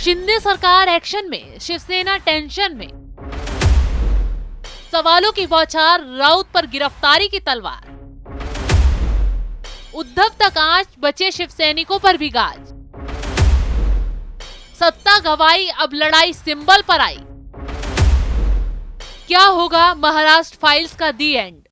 शिंदे सरकार एक्शन में, शिवसेना टेंशन में। सवालों की बौछार, राउत पर गिरफ्तारी की तलवार। उद्धव तक आंच, बचे शिवसैनिकों पर भी गाज। सत्ता गवाई, अब लड़ाई सिंबल पर आई। क्या होगा महाराष्ट्र फाइल्स का दी एंड?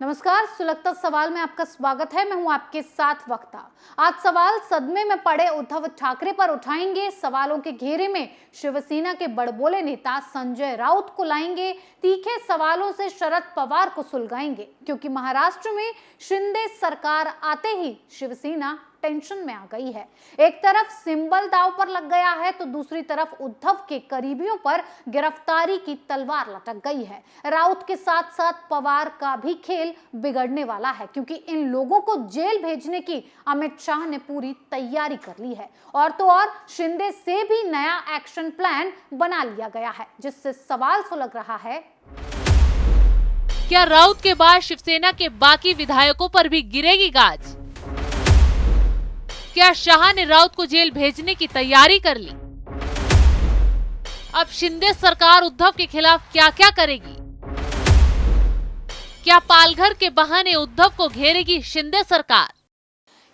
नमस्कार, सुलगता सवाल में आपका स्वागत है। मैं हूं आपके साथ वक्ता। आज सवाल सदमे में पड़े उद्धव ठाकरे पर उठाएंगे। सवालों के घेरे में शिवसेना के बड़बोले नेता संजय राउत को लाएंगे। तीखे सवालों से शरद पवार को सुलगाएंगे, क्योंकि महाराष्ट्र में शिंदे सरकार आते ही शिवसेना टेंशन में आ गई है। एक तरफ सिंबल दांव पर लग गया है, तो दूसरी तरफ उद्धव के करीबियों पर गिरफ्तारी की तलवार लटक गई है। राउत के साथ साथ पवार का भी खेल बिगड़ने वाला है, क्योंकि इन लोगों को जेल भेजने की अमित शाह ने पूरी तैयारी कर ली है। और तो और शिंदे से भी नया एक्शन प्लान बना लिया गया है, जिससे सवाल सुलग रहा है, क्या राउत के बाद शिवसेना के बाकी विधायकों पर भी गिरेगी गाज? क्या शाह ने राउत को जेल भेजने की तैयारी कर ली? अब शिंदे सरकार उद्धव के खिलाफ क्या क्या करेगी? क्या पालघर के बहाने उद्धव को घेरेगी शिंदे सरकार?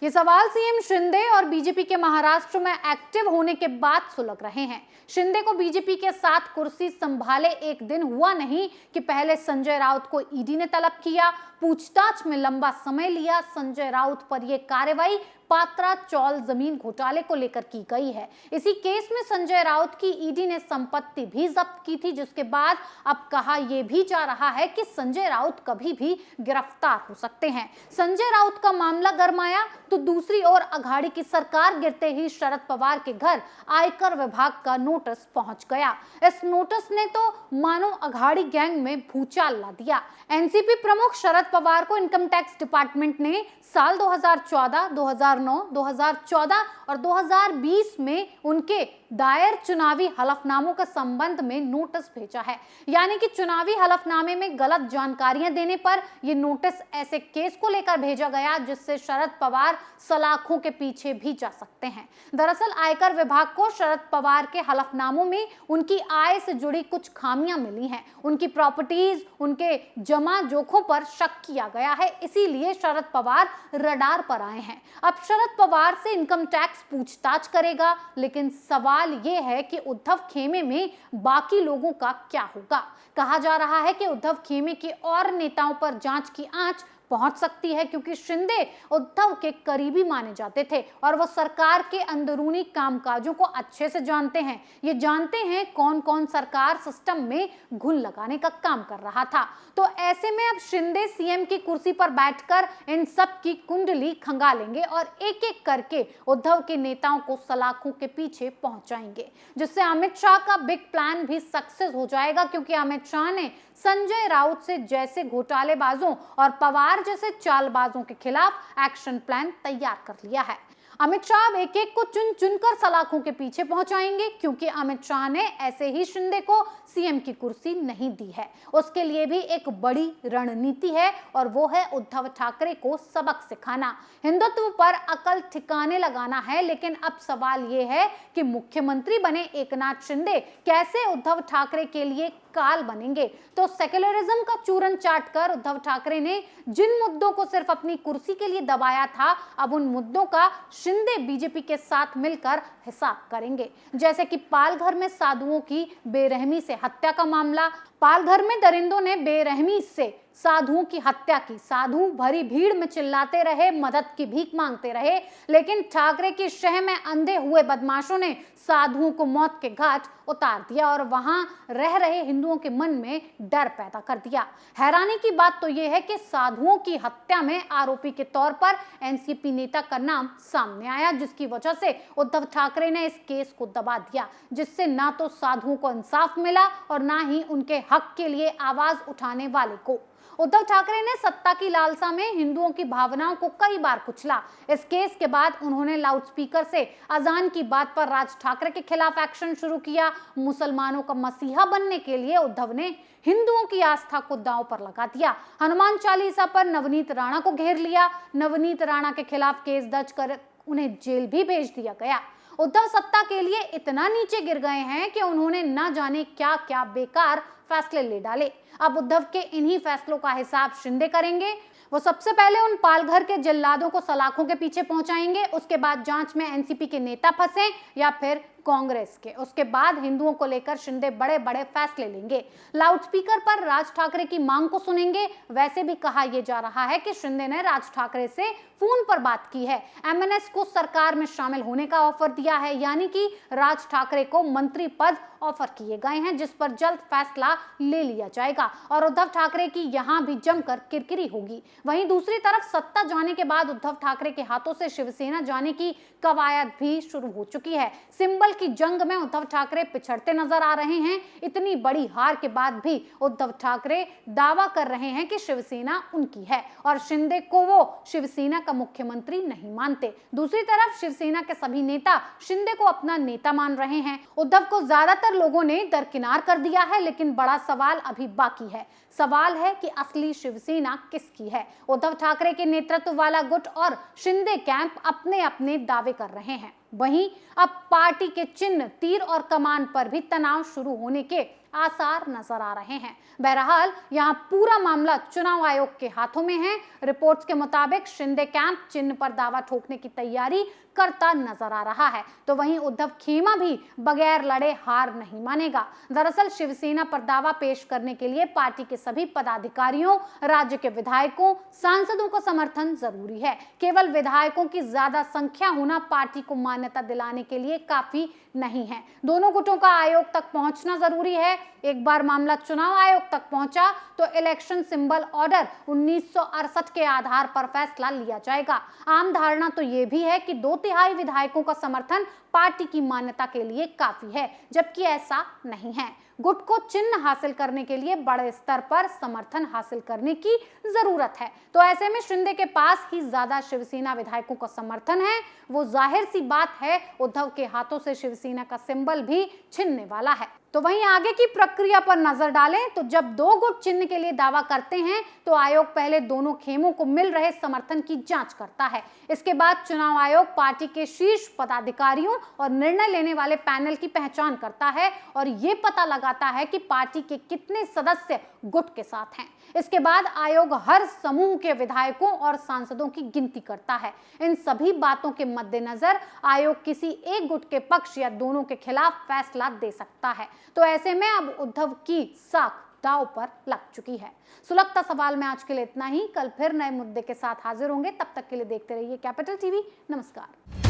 ये सवाल सीएम शिंदे और बीजेपी के महाराष्ट्र में एक्टिव होने के बाद सुलग रहे हैं। शिंदे को बीजेपी के साथ कुर्सी संभाले एक दिन हुआ नहीं कि पहले संजय राउत को ईडी ने तलब किया, पूछताछ में लंबा समय लिया। संजय राउत पर यह कार्रवाई पात्रा चौल जमीन घोटाले को लेकर की गई है। इसी केस में संजय राउत की ईडी ने संपत्ति भी जब्त की थी, जिसके बाद अब कहा यह भी जा रहा है कि संजय राउत कभी भी गिरफ्तार हो सकते हैं। संजय राउत का मामला गरमाया तो दूसरी ओर अघाड़ी की सरकार गिरते ही शरद पवार के घर आयकर विभाग का नोटिस पहुंच गया। इस नोटिस ने तो मानो अघाड़ी गैंग में भूचाल ला दिया। एनसीपी प्रमुख शरद पवार को इनकम टैक्स डिपार्टमेंट ने साल 2014, 2009, 2014 और 2020 में उनके दायर चुनावी हलफनामों के संबंध में नोटिस भेजा है। यानी कि चुनावी हलफनामे में गलत जानकारियां देने पर यह नोटिस ऐसे केस को लेकर भेजा गया जिससे शरद पवार सलाखों के पीछे भी जा सकते हैं। दरअसल आयकर विभाग को शरद पवार के हलफनामों में उनकी आय से जुड़ी कुछ खामियां मिली हैं। उनकी प्रॉपर्टीज, उनके जमा जोखों पर शक किया गया है, इसीलिए शरद पवार रडार पर आए हैं। अब शरद पवार से इनकम टैक्स पूछताछ करेगा, लेकिन सवाल यह है कि उद्धव खेमे में बाकी लोगों का क्या होगा। कहा जा रहा है कि उद्धव खेमे के और नेताओं पर जांच की आंच पहुंच सकती है, क्योंकि शिंदे उद्धव के करीबी माने जाते थे और वो सरकार के अंदरूनी कामकाजों को अच्छे से जानते हैं। ये जानते हैं कौन कौन सरकार सिस्टम में घुन लगाने का काम कर रहा था। तो ऐसे में अब शिंदे सीएम की कुर्सी पर बैठकर इन सब की कुंडली खंगालेंगे और एक एक करके उद्धव के नेताओं को सलाखों के पीछे पहुंचाएंगे, जिससे अमित शाह का बिग प्लान भी सक्सेस हो जाएगा, क्योंकि अमित शाह ने संजय राउत से जैसे घोटालेबाजों और पवार जैसे चालबाजों के खिलाफ एक्शन प्लान तैयार कर लिया है। अमित शाह एक एक को चुन चुनकर सलाखों के पीछे पहुंचाएंगे, क्योंकि अमित शाह ने ऐसे ही शिंदे को सीएम की कुर्सी नहीं दी है। उसके लिए भी एक बड़ी रणनीति है, और वो है उद्धव ठाकरे को सबक सिखाना, हिंदुत्व पर अकल ठिकाने लगाना है। लेकिन अब सवाल ये है कि मुख्यमंत्री बने एकनाथ शिंदे कैसे उद्धव ठाकरे के लिए काल बनेंगे। तो सेक्युलरिज्म का चूरन चाटकर उद्धव ठाकरे ने जिन मुद्दों को सिर्फ अपनी कुर्सी के लिए दबाया था, अब उन मुद्दों का शिंदे बीजेपी के साथ मिलकर हिसाब करेंगे। जैसे कि पालघर में साधुओं की बेरहमी से हत्या का मामला। पालघर में दरिंदों ने बेरहमी से साधुओं की हत्या की। साधु भरी भीड़ में चिल्लाते रहे, मदद की भीख मांगते रहे, लेकिन ठाकरे की शह में अंधे हुए बदमाशों ने साधुओं को मौत के घाट उतार दिया और वहां रह रहे हिंदुओं के मन में डर पैदा कर दिया। हैरानी की बात तो यह है कि साधुओं की हत्या में आरोपी के तौर पर एनसीपी नेता का नाम सामने आया, जिसकी वजह से उद्धव ठाकरे ने इस केस को दबा दिया, जिससे ना तो साधुओं को इंसाफ मिला और ना ही उनके हक के लिए आवाज उठाने वाले को। उद्धव ठाकरे ने सत्ता की लालसा में हिंदुओं की भावनाओं को कई बार कुचला। इस केस के बाद उन्होंने लाउडस्पीकर से अजान की बात पर राज ठाकरे के खिलाफ एक्शन शुरू किया। मुसलमानों का मसीहा बनने के लिए उद्धव ने हिंदुओं की आस्था को दांव पर लगा दिया। हनुमान चालीसा पर नवनीत राणा को घेर लिया। नवनीत राणा के खिलाफ केस दर्ज कर उन्हें जेल भी भेज दिया गया। उद्धव सत्ता के लिए इतना नीचे गिर गए हैं कि उन्होंने ना जाने क्या क्या बेकार फैसले ले डाले। अब उद्धव के इन्हीं फैसलों का हिसाब शिंदे करेंगे। वो सबसे पहले उन पालघर के जल्लादों को सलाखों के पीछे पहुंचाएंगे, उसके बाद जांच में एनसीपी के नेता फंसे या फिर कांग्रेस के, उसके बाद हिंदुओं को लेकर शिंदे बड़े बड़े फैसले लेंगे। लाउडस्पीकर पर राज ठाकरे की मांग को सुनेंगे। वैसे भी कहा यह जा रहा है कि शिंदे ने राज ठाकरे से फोन पर बात की है, एमएनएस को सरकार में शामिल होने का ऑफर दिया है, यानी कि राज ठाकरे को मंत्री पद ऑफर किए गए हैं, जिस पर जल्द फैसला ले लिया जाएगा और उद्धव ठाकरे की यहां भी जमकर किरकिरी होगी। वहीं दूसरी तरफ सत्ता जाने के बाद उद्धव ठाकरे के हाथों से शिवसेना जाने की कवायद भी शुरू हो चुकी है। सिंबल की जंग में उद्धव ठाकरे पिछड़ते नजर आ रहे हैं। इतनी बड़ी हार के बाद भी उद्धव ठाकरे दावा कर रहे हैं कि शिवसेना उनकी है और शिंदे को वो शिवसेना का मुख्यमंत्री नहीं मानते। दूसरी तरफ शिवसेना के सभी नेता शिंदे को अपना नेता मान रहे हैं। उद्धव को ज्यादातर लोगों ने दरकिनार कर दिया है, लेकिन बड़ा सवाल अभी बाकी है। सवाल है कि असली शिवसेना किसकी है। उद्धव ठाकरे के नेतृत्व वाला गुट और शिंदे कैंप अपने अपने दावे कर रहे हैं। वहीं अब पार्टी के चिन्ह तीर और कमान पर भी तनाव शुरू होने के आसार नजर आ रहे हैं। बहरहाल यहां पूरा मामला चुनाव आयोग के हाथों में है। रिपोर्ट्स के मुताबिक शिंदे कैंप चिन्ह पर दावा ठोकने की तैयारी करता नजर आ रहा है, तो वहीं उद्धव खेमा भी बगैर लड़े हार नहीं मानेगा। दरअसल शिवसेना पर दावा पेश करने के लिए पार्टी के सभी पदाधिकारियों, राज्य के विधायकों, सांसदों का समर्थन जरूरी है। केवल विधायकों की ज्यादा संख्या होना पार्टी को मान्यता दिलाने के लिए काफी नहीं है। दोनों गुटों का आयोग तक पहुंचना जरूरी है। एक बार मामला चुनाव आयोग तक पहुंचा तो इलेक्शन सिंबल ऑर्डर 1968 के आधार पर फैसला लिया जाएगा। आम धारणा तो यह भी है कि 2/3 विधायकों का समर्थन पार्टी की मान्यता के लिए काफी है, जबकि ऐसा नहीं है। गुट को चिन्ह हासिल करने के लिए बड़े स्तर पर समर्थन हासिल करने की जरूरत है, तो ऐसे में शिंदे के पास ही ज्यादा शिवसेना विधायकों का समर्थन है। वो जाहिर सी बात है उद्धव के हाथों से शिवसेना का सिंबल भी छिनने वाला है। तो वहीं आगे की प्रक्रिया पर नजर डालें तो जब दो गुट चिन्ह के लिए दावा करते हैं तो आयोग पहले दोनों खेमों को मिल रहे समर्थन की जांच करता है। इसके बाद चुनाव आयोग पार्टी के शीर्ष पदाधिकारियों और निर्णय लेने वाले पैनल की पहचान करता है और ये पता लगाता है कि पार्टी के कितने सदस्य गुट के साथ हैं। इसके बाद आयोग हर समूह के विधायकों और सांसदों की गिनती करता है। इन सभी बातों के मद्देनजर आयोग किसी एक गुट के पक्ष या दोनों के खिलाफ फैसला दे सकता है। तो ऐसे में अब उद्धव की साख दांव पर लग चुकी है। सुलगता सवाल में आज के लिए इतना ही। कल फिर नए मुद्दे के साथ हाजिर होंगे। तब तक के लिए देखते रहिए कैपिटल टीवी। नमस्कार।